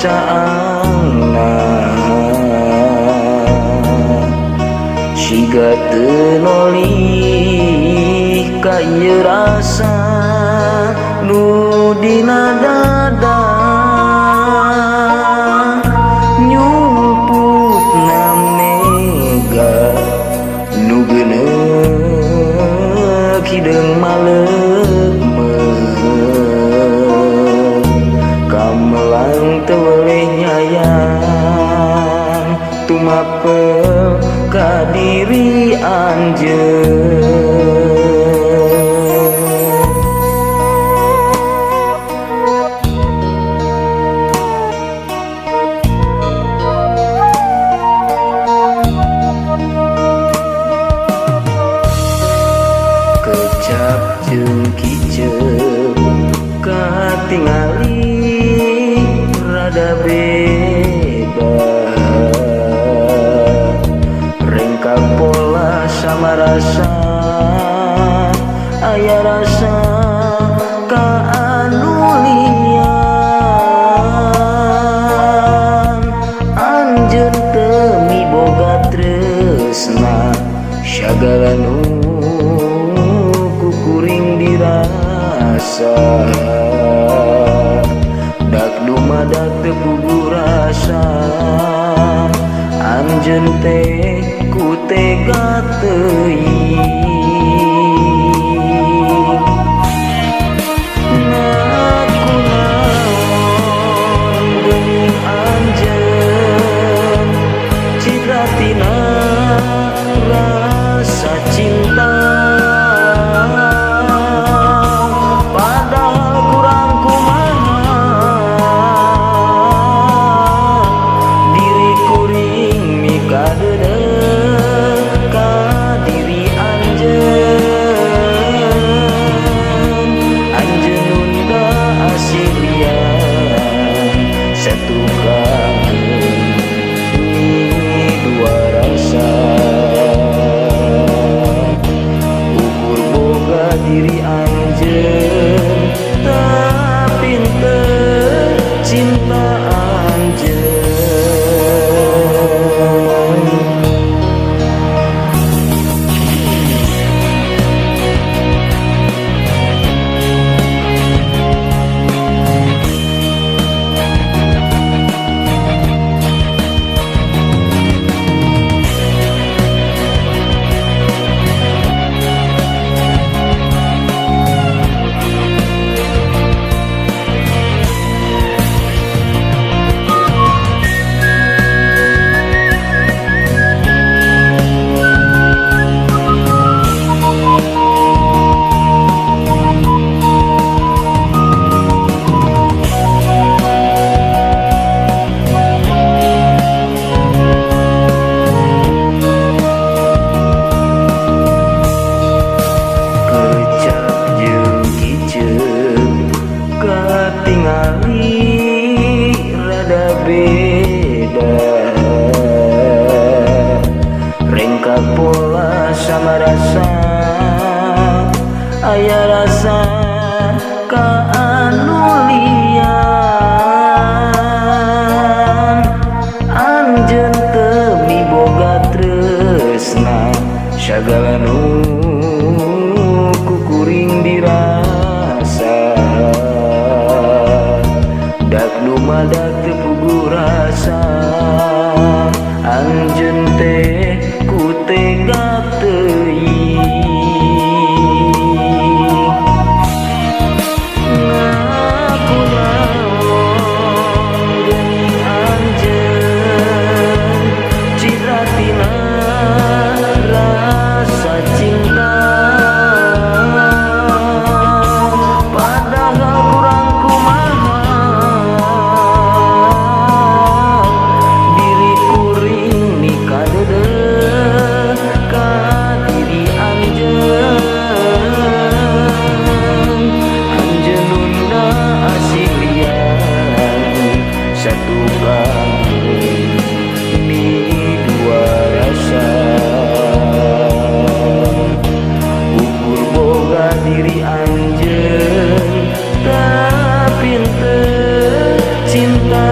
caangna siga teu nolih ka ieu rasa nu dina dada nyumputna mega nu geuneuk hideung maleuk kamelang teu weleh nyayang tumapel ka diri anjeun. Kecap jeung kiceu katingali rada beda rengka pola sama rasa aya rasa ka anu lian anjeun teu miboga tresna sagala nu kuring dirasa dak dumadak teu puguh rasa anjeun teh ku tega teuing ngaku naon geuning anjeun citratina rasa cinta diri anjeun tapi teu cinta anjeun. Tingali rada beda rengka pola sama rasa aya rasa ka anu lian anjeun teu miboga tresna sagala nu kuring dirasa dak dumadak teu puguh rasa anjeun teh ku tega teuing ngaku naon geuning anjeun citratina rasa cinta padahal kurang kumaha diri anjeun tapi teu cinta